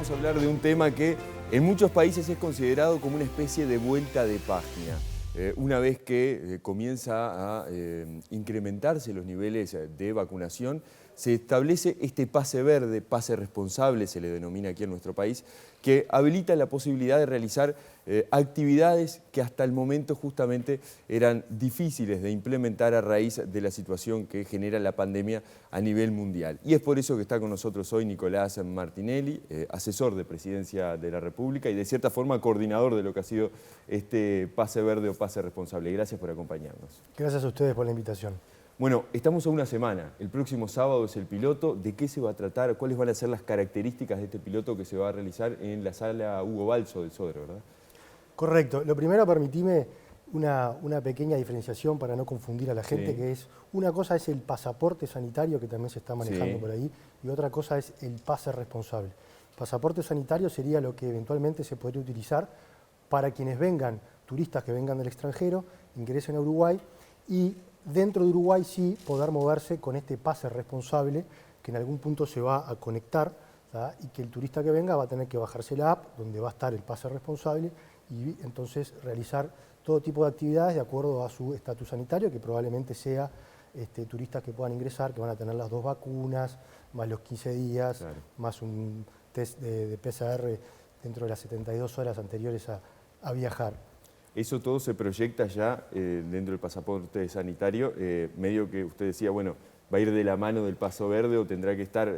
vamos a hablar de un tema que en muchos países es considerado como una especie de vuelta de página. Una vez que comienza a incrementarse los niveles de vacunación, se establece este pase verde, pase responsable se le denomina aquí en nuestro país, que habilita la posibilidad de realizar actividades que hasta el momento justamente eran difíciles de implementar a raíz de la situación que genera la pandemia a nivel mundial. Y es por eso que está con nosotros hoy Nicolás Martinelli, asesor de Presidencia de la República y de cierta forma coordinador de lo que ha sido este pase verde o pase responsable. Gracias por acompañarnos. Gracias a ustedes por la invitación. Bueno, estamos a una semana. El próximo sábado es el piloto. ¿De qué se va a tratar? ¿Cuáles van a ser las características de este piloto que se va a realizar en la sala Hugo Balso del Sodre, verdad? Correcto. Lo primero, permitime una pequeña diferenciación para no confundir a la gente, Sí. que es, una cosa es el pasaporte sanitario, que también se está manejando Sí. por ahí, y otra cosa es el pase responsable. Pasaporte sanitario sería lo que eventualmente se podría utilizar para quienes vengan, turistas que vengan del extranjero, ingresen a Uruguay y dentro de Uruguay sí poder moverse con este pase responsable que en algún punto se va a conectar, ¿tá? Y que el turista que venga va a tener que bajarse la app donde va a estar el pase responsable y entonces realizar todo tipo de actividades de acuerdo a su estatus sanitario, que probablemente sea turistas que puedan ingresar, que van a tener las 2 vacunas, más los 15 días, Claro. más un test de PCR dentro de las 72 horas anteriores a viajar. Eso todo se proyecta ya dentro del pasaporte sanitario, medio que usted decía, bueno, va a ir de la mano del paso verde o tendrá que estar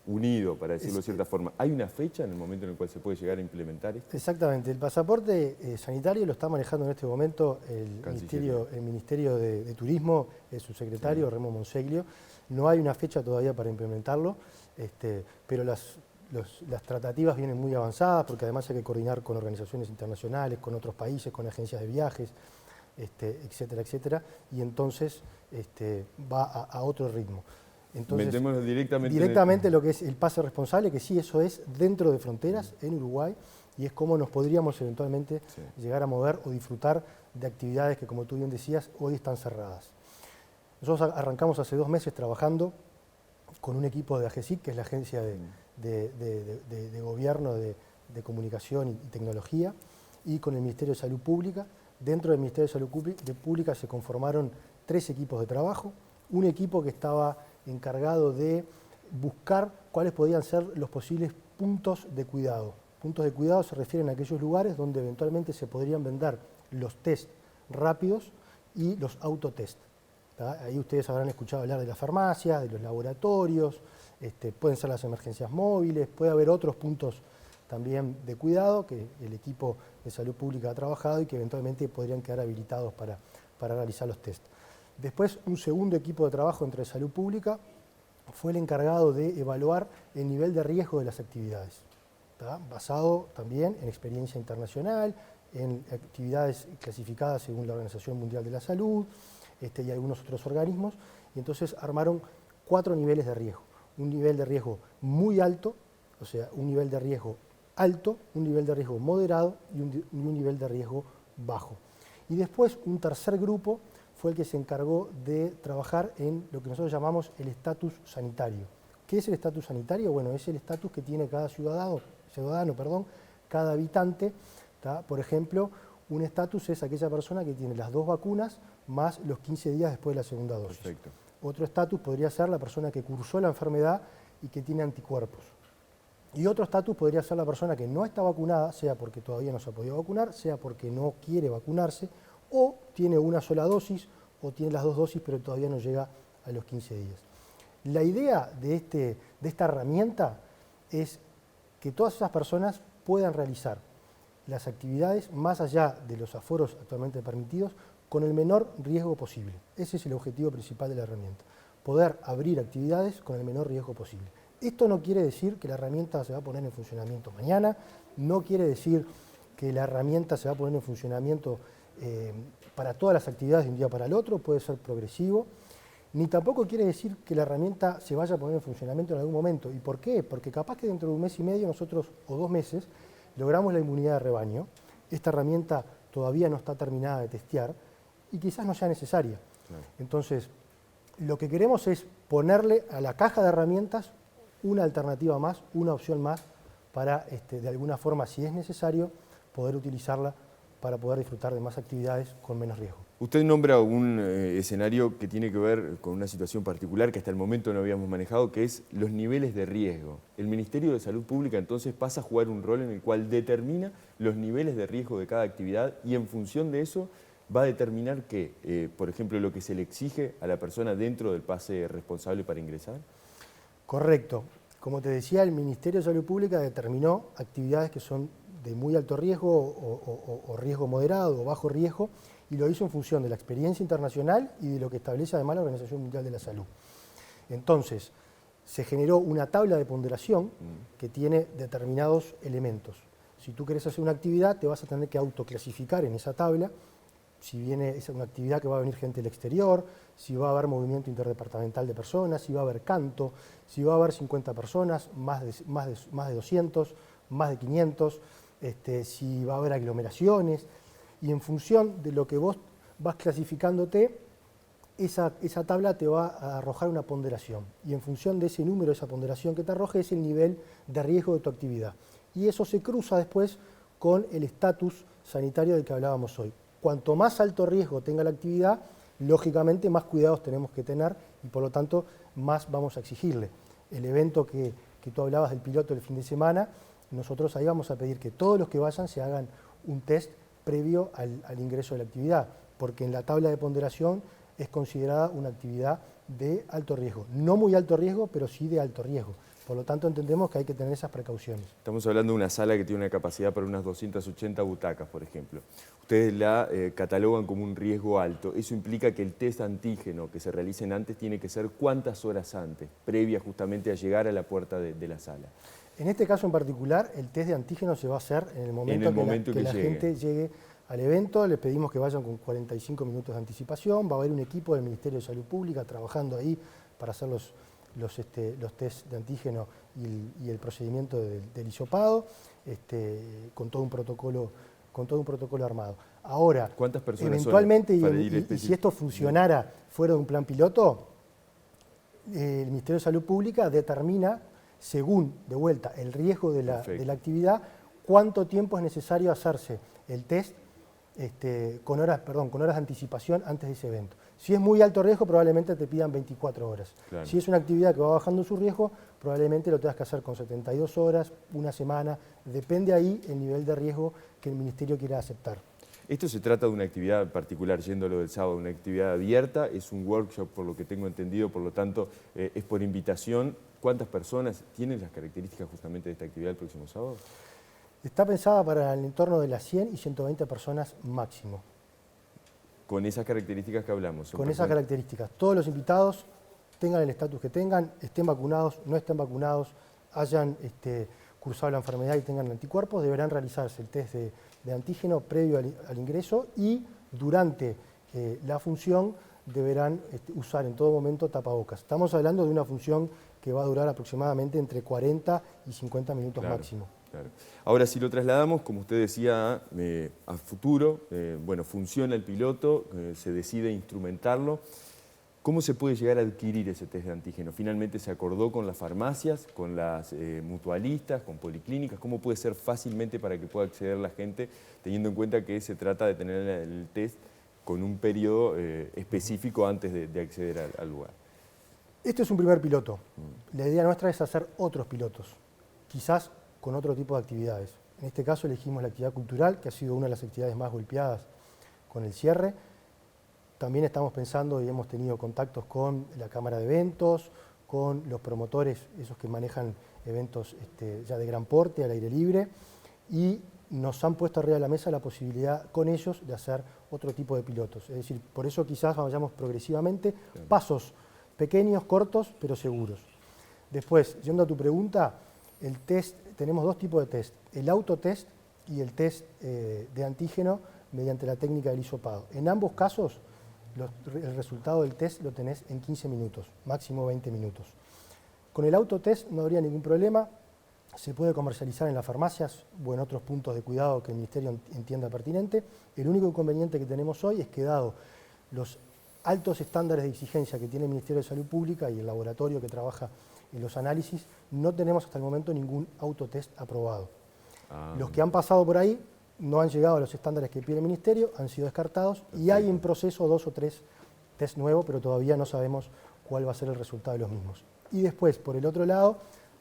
unido, para decirlo de cierta forma. ¿Hay una fecha en el momento en el cual se puede llegar a implementar esto? Exactamente, el pasaporte sanitario lo está manejando en este momento el Ministerio de Turismo, el subsecretario Remo Monseglio. No hay una fecha todavía para implementarlo, pero las tratativas vienen muy avanzadas porque además hay que coordinar con organizaciones internacionales, con otros países, con agencias de viajes, etcétera, etcétera, y entonces va a otro ritmo. Entonces, metémonos directamente lo que es el pase responsable, que sí, eso es dentro de fronteras en Uruguay y es como nos podríamos eventualmente llegar a mover o disfrutar de actividades que, como tú bien decías, hoy están cerradas. Nosotros arrancamos hace 2 meses trabajando con un equipo de AGESIC, que es la agencia de gobierno de comunicación y tecnología, y con el Ministerio de Salud Pública. Dentro del Ministerio de Salud Pública se conformaron 3 equipos de trabajo, un equipo que estaba encargado de buscar cuáles podían ser los posibles puntos de cuidado. Puntos de cuidado se refieren a aquellos lugares donde eventualmente se podrían vender los test rápidos y los autotest. Ahí ustedes habrán escuchado hablar de las farmacias, de los laboratorios, pueden ser las emergencias móviles, puede haber otros puntos también de cuidado que el equipo de salud pública ha trabajado y que eventualmente podrían quedar habilitados para realizar los test. Después, un segundo equipo de trabajo entre salud pública fue el encargado de evaluar el nivel de riesgo de las actividades, basado también en experiencia internacional, en actividades clasificadas según la Organización Mundial de la Salud y algunos otros organismos, y entonces armaron 4 niveles de riesgo. Un nivel de riesgo muy alto, o sea, un nivel de riesgo alto, un nivel de riesgo moderado y un nivel de riesgo bajo. Y después un tercer grupo fue el que se encargó de trabajar en lo que nosotros llamamos el estatus sanitario. ¿Qué es el estatus sanitario? Bueno, es el estatus que tiene cada ciudadano, cada habitante. Por ejemplo, un estatus es aquella persona que tiene las 2 vacunas más los 15 días después de la segunda dosis. Perfecto. Otro estatus podría ser la persona que cursó la enfermedad y que tiene anticuerpos. Y otro estatus podría ser la persona que no está vacunada, sea porque todavía no se ha podido vacunar, sea porque no quiere vacunarse, o tiene una sola dosis, o tiene las 2 dosis, pero todavía no llega a los 15 días. La idea de esta herramienta es que todas esas personas puedan realizar las actividades más allá de los aforos actualmente permitidos con el menor riesgo posible. Ese es el objetivo principal de la herramienta, poder abrir actividades con el menor riesgo posible. Esto no quiere decir que la herramienta se va a poner en funcionamiento mañana, no quiere decir que la herramienta se va a poner en funcionamiento para todas las actividades de un día para el otro, puede ser progresivo, ni tampoco quiere decir que la herramienta se vaya a poner en funcionamiento en algún momento. ¿Y por qué? Porque capaz que dentro de 1 mes y medio nosotros, o 2 meses, logramos la inmunidad de rebaño, esta herramienta todavía no está terminada de testear y quizás no sea necesaria. Claro. Entonces, lo que queremos es ponerle a la caja de herramientas una alternativa más, una opción más para, de alguna forma, si es necesario, poder utilizarla para poder disfrutar de más actividades con menos riesgo. Usted nombra un escenario que tiene que ver con una situación particular que hasta el momento no habíamos manejado, que es los niveles de riesgo. El Ministerio de Salud Pública entonces pasa a jugar un rol en el cual determina los niveles de riesgo de cada actividad y en función de eso va a determinar que, por ejemplo, lo que se le exige a la persona dentro del pase responsable para ingresar. Correcto. Como te decía, el Ministerio de Salud Pública determinó actividades que son de muy alto riesgo o riesgo moderado o bajo riesgo, y lo hizo en función de la experiencia internacional y de lo que establece además la Organización Mundial de la Salud. Entonces, se generó una tabla de ponderación que tiene determinados elementos. Si tú querés hacer una actividad, te vas a tener que autoclasificar en esa tabla, si viene es una actividad que va a venir gente del exterior, si va a haber movimiento interdepartamental de personas, si va a haber canto, si va a haber 50 personas, más de 200, más de 500, si va a haber aglomeraciones, y en función de lo que vos vas clasificándote, esa tabla te va a arrojar una ponderación, y en función de ese número, esa ponderación que te arroje, es el nivel de riesgo de tu actividad. Y eso se cruza después con el estatus sanitario del que hablábamos hoy. Cuanto más alto riesgo tenga la actividad, lógicamente más cuidados tenemos que tener y por lo tanto más vamos a exigirle. El evento que tú hablabas del piloto del fin de semana, nosotros ahí vamos a pedir que todos los que vayan se hagan un test previo al ingreso de la actividad, porque en la tabla de ponderación es considerada una actividad de alto riesgo. No muy alto riesgo, pero sí de alto riesgo. Por lo tanto, entendemos que hay que tener esas precauciones. Estamos hablando de una sala que tiene una capacidad para unas 280 butacas, por ejemplo. Ustedes la catalogan como un riesgo alto. Eso implica que el test antígeno que se realicen antes tiene que ser ¿cuántas horas antes? Previa justamente a llegar a la puerta de la sala. En este caso en particular, el test de antígeno se va a hacer en el momento que la gente llegue al evento. Les pedimos que vayan con 45 minutos de anticipación. Va a haber un equipo del Ministerio de Salud Pública trabajando ahí para hacer los test de antígeno y el procedimiento del hisopado, con todo un protocolo armado. Ahora, ¿cuántas personas eventualmente, y si esto funcionara fuera de un plan piloto, el Ministerio de Salud Pública determina, según, de vuelta, el riesgo de la actividad, cuánto tiempo es necesario hacerse el test con horas de anticipación antes de ese evento. Si es muy alto riesgo, probablemente te pidan 24 horas. Claro. Si es una actividad que va bajando su riesgo, probablemente lo tengas que hacer con 72 horas, una semana. Depende ahí el nivel de riesgo que el Ministerio quiera aceptar. Esto se trata de una actividad particular, yendo a lo del sábado, una actividad abierta, es un workshop por lo que tengo entendido, por lo tanto es por invitación. ¿Cuántas personas tienen las características justamente de esta actividad el próximo sábado? Está pensada para el entorno de las 100 y 120 personas máximo. Con esas características que hablamos. Con esas características. Todos los invitados, tengan el estatus que tengan, estén vacunados, no estén vacunados, hayan cursado la enfermedad y tengan anticuerpos, deberán realizarse el test de antígeno previo al ingreso y durante la función deberán usar en todo momento tapabocas. Estamos hablando de una función que va a durar aproximadamente entre 40 y 50 minutos máximo. Claro. Ahora, si lo trasladamos, como usted decía, a futuro, bueno, funciona el piloto, se decide instrumentarlo. ¿Cómo se puede llegar a adquirir ese test de antígeno? Finalmente se acordó con las farmacias, con las mutualistas, con policlínicas. ¿Cómo puede ser fácilmente para que pueda acceder la gente, teniendo en cuenta que se trata de tener el test con un periodo específico antes de acceder al lugar? Este es un primer piloto. La idea nuestra es hacer otros pilotos, quizás con otro tipo de actividades. En este caso elegimos la actividad cultural, que ha sido una de las actividades más golpeadas con el cierre. También estamos pensando y hemos tenido contactos con la Cámara de Eventos, con los promotores, esos que manejan eventos ya de gran porte, al aire libre, y nos han puesto arriba de la mesa la posibilidad con ellos de hacer otro tipo de pilotos. Es decir, por eso quizás vayamos progresivamente, pasos pequeños, cortos, pero seguros. Después, yendo a tu pregunta, el test, tenemos dos tipos de test, el autotest y el test de antígeno mediante la técnica del hisopado. En ambos casos, el resultado del test lo tenés en 15 minutos, máximo 20 minutos. Con el autotest no habría ningún problema, se puede comercializar en las farmacias o en otros puntos de cuidado que el Ministerio entienda pertinente. El único inconveniente que tenemos hoy es que dado los altos estándares de exigencia que tiene el Ministerio de Salud Pública y el laboratorio que trabaja en los análisis, no tenemos hasta el momento ningún autotest aprobado. Los que han pasado por ahí no han llegado a los estándares que pide el Ministerio, han sido descartados. Perfecto. Y hay en proceso 2 o 3 test nuevos, pero todavía no sabemos cuál va a ser el resultado de los mismos. Y después, por el otro lado,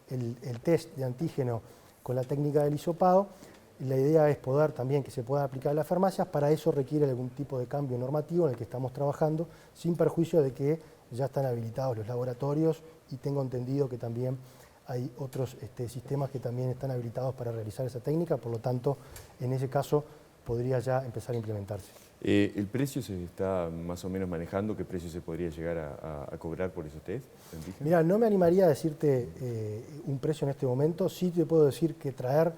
el test de antígeno con la técnica del hisopado, la idea es poder también que se pueda aplicar en las farmacias. Para eso requiere algún tipo de cambio normativo en el que estamos trabajando, sin perjuicio de que ya están habilitados los laboratorios y tengo entendido que también hay otros sistemas que también están habilitados para realizar esa técnica, por lo tanto, en ese caso podría ya empezar a implementarse. ¿El precio se está más o menos manejando? ¿Qué precio se podría llegar a cobrar por esos test? Mira, no me animaría a decirte un precio en este momento. Sí te puedo decir que traer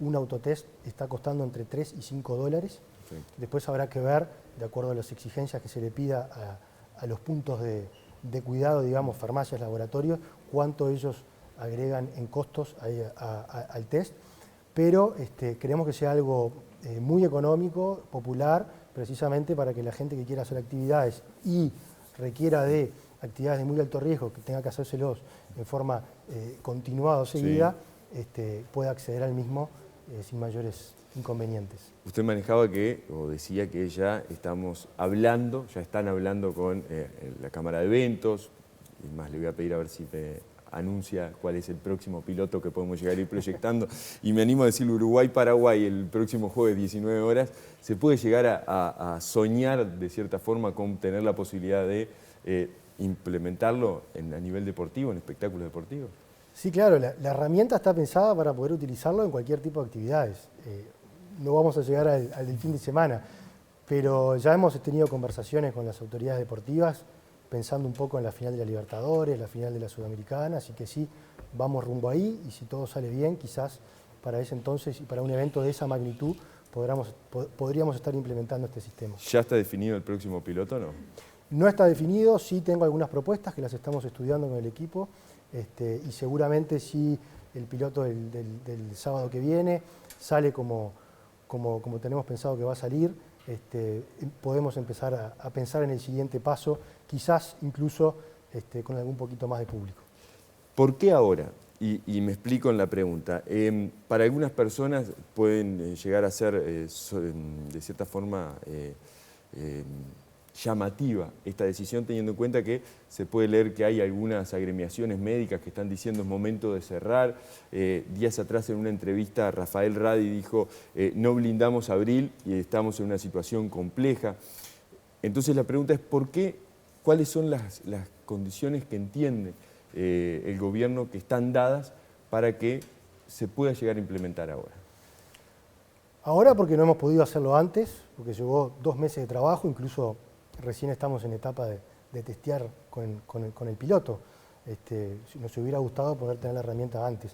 un autotest está costando entre 3 y 5 dólares. Perfecto. Después habrá que ver, de acuerdo a las exigencias que se le pida a los puntos de cuidado, digamos, farmacias, laboratorios, cuánto ellos agregan en costos al test. Pero queremos que sea algo muy económico, popular, precisamente para que la gente que quiera hacer actividades y requiera de actividades de muy alto riesgo, que tenga que hacérselos en forma continuada o seguida, sí, pueda acceder al mismo sin mayores inconvenientes. Usted manejaba o decía que ya están hablando con la Cámara de Eventos, y más le voy a pedir a ver si me anuncia cuál es el próximo piloto que podemos llegar a ir proyectando, y me animo a decir Uruguay-Paraguay el próximo jueves 19 horas, ¿se puede llegar a soñar de cierta forma con tener la posibilidad de implementarlo a nivel deportivo, en espectáculos deportivos? Sí, claro, la herramienta está pensada para poder utilizarlo en cualquier tipo de actividades. No vamos a llegar al del fin de semana, pero ya hemos tenido conversaciones con las autoridades deportivas, pensando un poco en la final de la Libertadores, la final de la Sudamericana, así que sí, vamos rumbo ahí y si todo sale bien, quizás para ese entonces y para un evento de esa magnitud podríamos estar implementando este sistema. ¿Ya está definido el próximo piloto o no? No está definido, sí tengo algunas propuestas que las estamos estudiando con el equipo y seguramente si el piloto del sábado que viene sale como tenemos pensado que va a salir, podemos empezar a pensar en el siguiente paso, quizás incluso con algún poquito más de público. ¿Por qué ahora? Y me explico en la pregunta. Para algunas personas pueden llegar a ser, de cierta forma, llamativa esta decisión, teniendo en cuenta que se puede leer que hay algunas agremiaciones médicas que están diciendo es momento de cerrar. Días atrás en una entrevista Rafael Radi dijo no blindamos abril y estamos en una situación compleja. Entonces la pregunta es ¿por qué? ¿Cuáles son las condiciones que entiende el gobierno que están dadas para que se pueda llegar a implementar ahora? Ahora porque no hemos podido hacerlo antes, porque llevó 2 meses de trabajo, incluso recién estamos en etapa de testear con el piloto. Nos hubiera gustado poder tener la herramienta antes.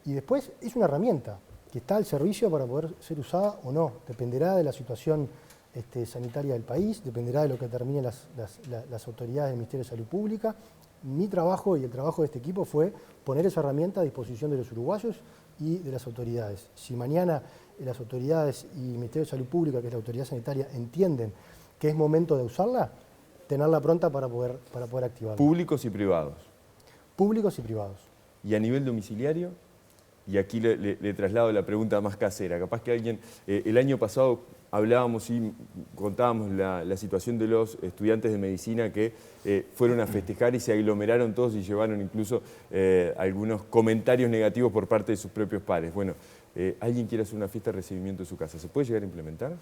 Y después es una herramienta que está al servicio para poder ser usada o no. Dependerá de la situación sanitaria del país, dependerá de lo que determinen las autoridades del Ministerio de Salud Pública. Mi trabajo y el trabajo de este equipo fue poner esa herramienta a disposición de los uruguayos y de las autoridades. Si mañana las autoridades y el Ministerio de Salud Pública, que es la autoridad sanitaria, entienden que es momento de usarla, tenerla pronta para poder activarla. ¿Públicos y privados? Públicos y privados. ¿Y a nivel domiciliario? Y aquí le traslado la pregunta más casera. Capaz que alguien, el año pasado hablábamos y contábamos la situación de los estudiantes de medicina que fueron a festejar y se aglomeraron todos y llevaron incluso algunos comentarios negativos por parte de sus propios pares. Bueno, alguien quiere hacer una fiesta de recibimiento en su casa, ¿se puede llegar a implementar?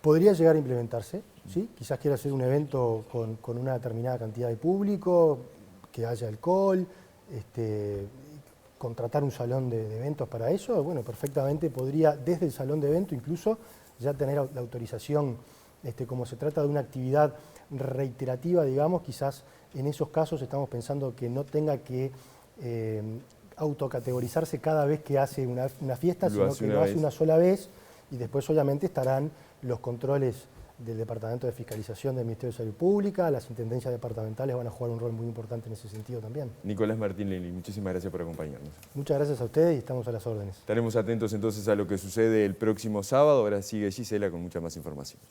Podría llegar a implementarse, ¿sí? Quizás quiera hacer un evento con una determinada cantidad de público, que haya alcohol, contratar un salón de eventos para eso. Bueno, perfectamente podría, desde el salón de evento incluso, ya tener la autorización, como se trata de una actividad reiterativa, digamos, quizás en esos casos estamos pensando que no tenga que autocategorizarse cada vez que hace una fiesta, sino que lo hace una sola vez y después obviamente estarán los controles del Departamento de Fiscalización del Ministerio de Salud Pública, las intendencias departamentales van a jugar un rol muy importante en ese sentido también. Nicolás Martín Lely, muchísimas gracias por acompañarnos. Muchas gracias a ustedes y estamos a las órdenes. Estaremos atentos entonces a lo que sucede el próximo sábado. Ahora sigue Gisela con mucha más información.